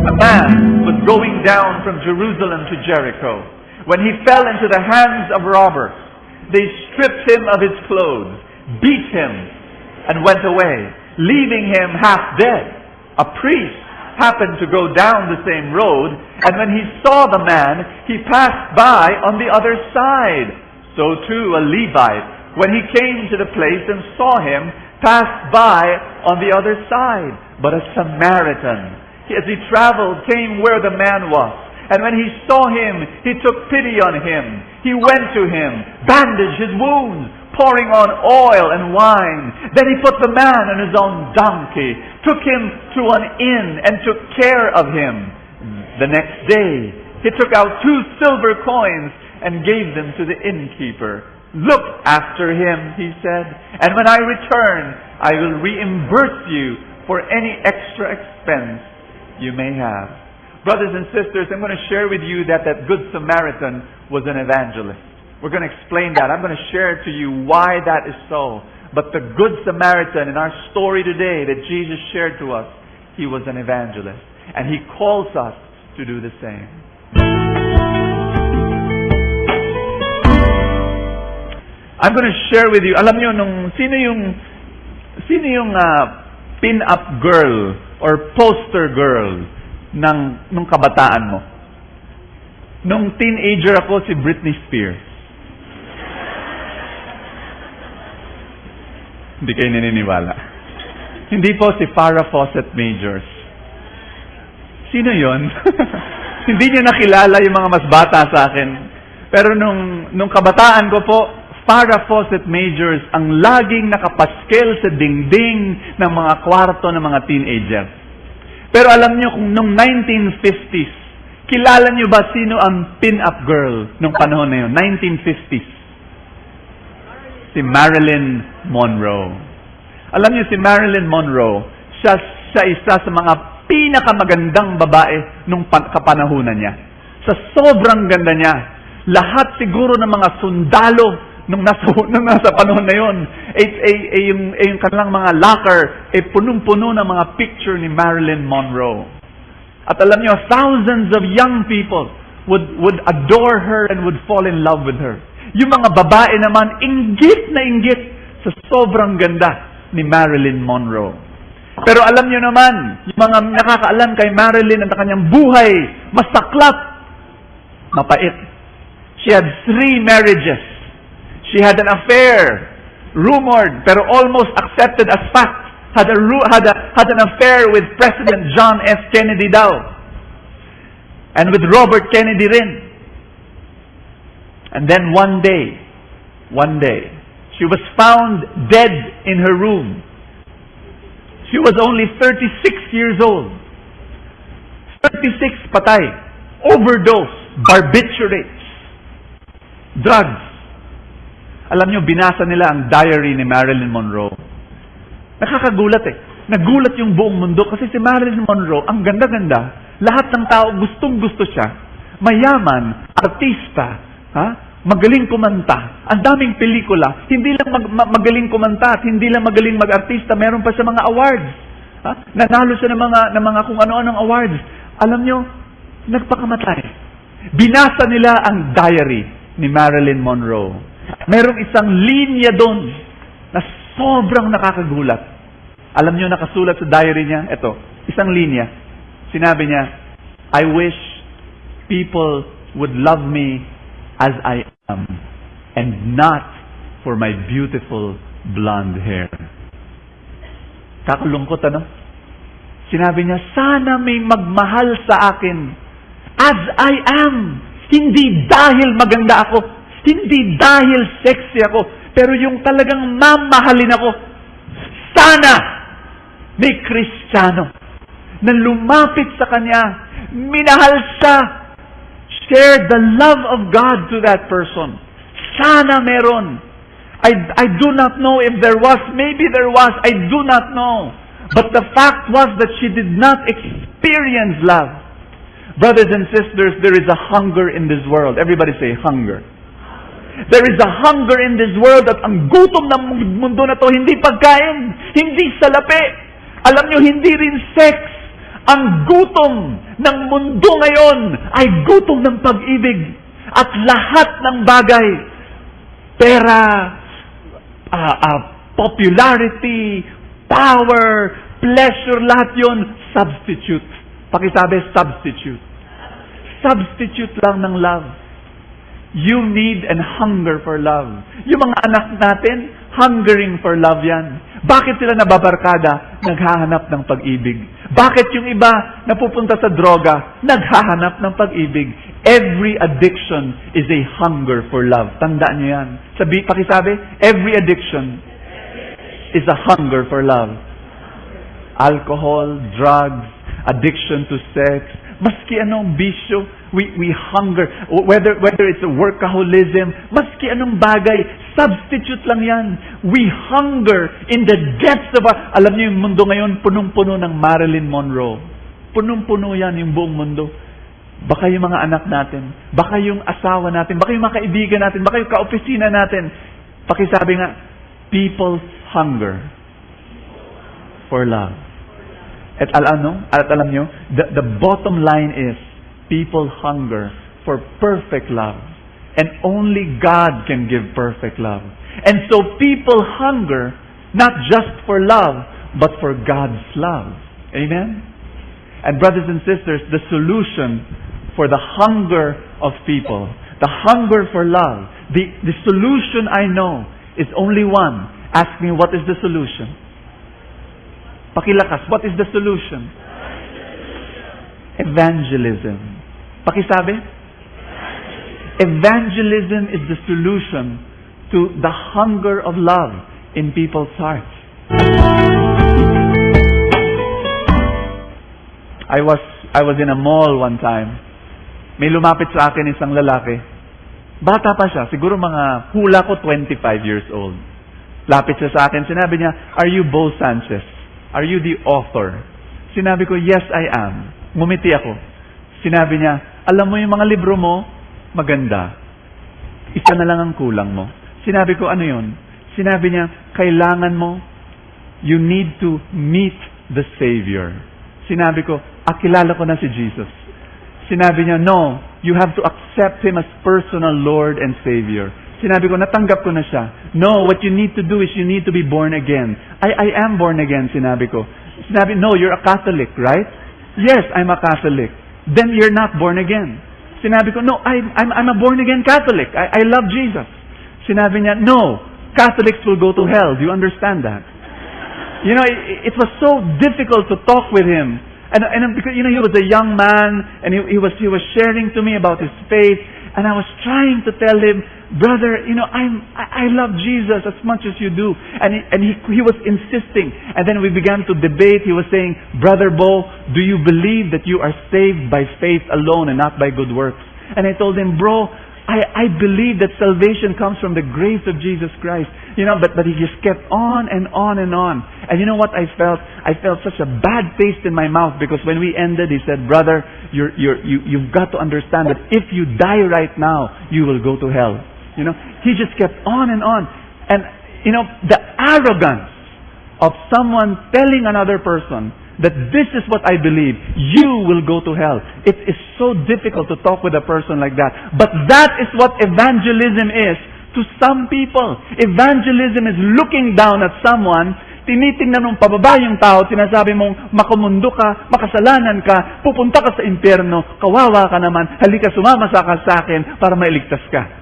A man was going down from Jerusalem to Jericho when he fell into the hands of robbers. They stripped him of his clothes, beat him, and went away, leaving him half dead. A priest happened to go down the same road, and when he saw the man, he passed by on the other side. So too a Levite, when he came to the place and saw him, passed by on the other side. But a Samaritan, as he traveled, came where the man was. And when he saw him, he took pity on him. He went to him, bandaged his wounds, pouring on oil and wine. Then he put the man on his own donkey, took him to an inn, and took care of him. The next day, he took out 2 silver coins and gave them to the innkeeper. Look after him, he said, and when I return, I will reimburse you for any extra expense you may have. Brothers and sisters, I'm going to share with you that Good Samaritan was an evangelist. We're going to explain that. I'm going to share to you why that is so. But the Good Samaritan in our story today that Jesus shared to us, he was an evangelist. And he calls us to do the same. I'm going to share with you, alam niyo, sino yung pin-up girl or poster girl nung kabataan mo? Nung teenager ako, si Britney Spears. Hindi kayo naniniwala. Hindi po si Farrah Fawcett Majors. Sino yon? Hindi niyo nakilala yung mga mas bata sa akin. Pero nung kabataan ko po, Farrah Fawcett Majors ang laging nakapaskel sa dingding ng mga kwarto ng mga teenager. Pero alam niyo kung nung 1950s, kilala niyo ba sino ang pin-up girl nung panahon na yun? 1950s. Si Marilyn Monroe. Alam niyo si Marilyn Monroe, siya isa sa mga pinakamagandang babae nung kapanahunan niya. Sa sobrang ganda niya, lahat siguro ng mga sundalo nung nasa panahon na yun, yung kanilang mga locker, punong-puno ng mga picture ni Marilyn Monroe. At alam niyo, thousands of young people would adore her and would fall in love with her. Yung mga babae naman, inggit na inggit sa sobrang ganda ni Marilyn Monroe. Pero alam niyo naman, yung mga nakakaalam kay Marilyn at kanyang buhay, masaklap, mapait. She had 3 marriages. She had an affair, rumored, pero almost accepted as fact. Had an affair with President John F. Kennedy daw. And with Robert Kennedy rin. And then one day, she was found dead in her room. She was only 36 years old. 36 patay. Overdose, barbiturates, drugs. Alam niyo, binasa nila ang diary ni Marilyn Monroe. Nakakagulat eh. Nagulat yung buong mundo kasi si Marilyn Monroe, ang ganda-ganda. Lahat ng tao gustong-gusto siya. Mayaman, artista, magaling kumanta, ang daming pelikula. Hindi lang magaling kumanta at hindi lang magaling mag-artista, meron pa siya mga awards. Nanalo siya ng mga kung ano-anong awards. Alam niyo, nagpakamatay. Binasa nila ang diary ni Marilyn Monroe. Merong isang linya doon na sobrang nakakagulat. Alam niyo, nakasulat sa diary niya, ito, isang linya. Sinabi niya, I wish people would love me as I am and not for my beautiful blonde hair. Kakalungkot, ano? Sinabi niya, sana may magmahal sa akin as I am. Hindi dahil maganda ako. Hindi dahil sexy ako, pero yung talagang mamahalin ako. Sana may Kristiyano na lumapit sa kanya, minahal siya, share the love of God to that person. Sana meron. I do not know if there was, maybe there was, I do not know. But the fact was that she did not experience love. Brothers and sisters, there is a hunger in this world. Everybody say hunger. There is a hunger in this world at ang gutom ng mundo na to, hindi pagkain, hindi salapi. Alam nyo, hindi rin sex. Ang gutom ng mundo ngayon ay gutom ng pag-ibig. At lahat ng bagay, pera, popularity, power, pleasure, lahat yun, substitute. Pakisabi, substitute. Substitute lang ng love. You need and hunger for love. Yung mga anak natin, hungering for love yan. Bakit sila nababarkada? Naghahanap ng pag-ibig. Bakit yung iba napupunta sa droga? Naghahanap ng pag-ibig. Every addiction is a hunger for love. Tandaan niyo yan. Pakisabi, every addiction is a hunger for love. Alcohol, drugs, addiction to sex, maski anong bisyo, we hunger. Whether it's a workaholism, maski anong bagay, substitute lang yan. We hunger in the depths of alam niyo yung mundo ngayon, punong-puno ng Marilyn Monroe. Punong-puno yan yung buong mundo. Baka yung mga anak natin, baka yung asawa natin, baka yung mga kaibigan natin, baka yung kaopisina natin. Pakisabi nga, people hunger for love. At alam nyo, the bottom line is, people hunger for perfect love. And only God can give perfect love. And so people hunger, not just for love, but for God's love. Amen? And brothers and sisters, the solution for the hunger of people, the hunger for love, the solution I know is only one. Ask me, what is the solution? Pakilakas, what is the solution? Evangelism. Pakisabi? Evangelism is the solution to the hunger of love in people's hearts. I was in a mall one time. May lumapit sa akin isang lalaki. Bata pa siya, siguro mga hula ko 25 years old. Lapit siya sa akin, sinabi niya, "Are you Bo Sanchez? Are you the author?" Sinabi ko, "Yes, I am." Ngumiti ako. Sinabi niya, "Alam mo yung mga libro mo, maganda. Isa na lang ang kulang mo." Sinabi ko, "Ano yun?" Sinabi niya, "Kailangan mo, you need to meet the Savior." Sinabi ko, "Kilala ko na si Jesus." Sinabi niya, "No, you have to accept Him as personal Lord and Savior." Sinabi ko, natanggap ko na siya. "No, what you need to do is you need to be born again." I am born again, sinabi ko. Sinabi, "No, you're a Catholic, right?" "Yes, I'm a Catholic." "Then you're not born again." Sinabi ko, "No, I'm a born again Catholic. I love Jesus." Sinabi niya, "No, Catholics will go to hell. Do you understand that?" You know, it was so difficult to talk with him. And because, you know, he was a young man, and he was sharing to me about his faith, and I was trying to tell him, "Brother, you know, I love Jesus as much as you do." And he was insisting. And then we began to debate. He was saying, "Brother Bo, do you believe that you are saved by faith alone and not by good works?" And I told him, "Bro, I believe that salvation comes from the grace of Jesus Christ." You know, but he just kept on and on and on. And you know what I felt? I felt such a bad taste in my mouth, because when we ended, he said, "Brother, you've got to understand that if you die right now, you will go to hell." You know, he just kept on and on. And, you know, the arrogance of someone telling another person that this is what I believe, you will go to hell. It is so difficult to talk with a person like that. But that is what evangelism is to some people. Evangelism is looking down at someone, tinitingnan mong pababa yung tao, sinasabi mong makumundo ka, makasalanan ka, pupunta ka sa impyerno, kawawa ka naman, halika sumama sa akin para mailigtas ka.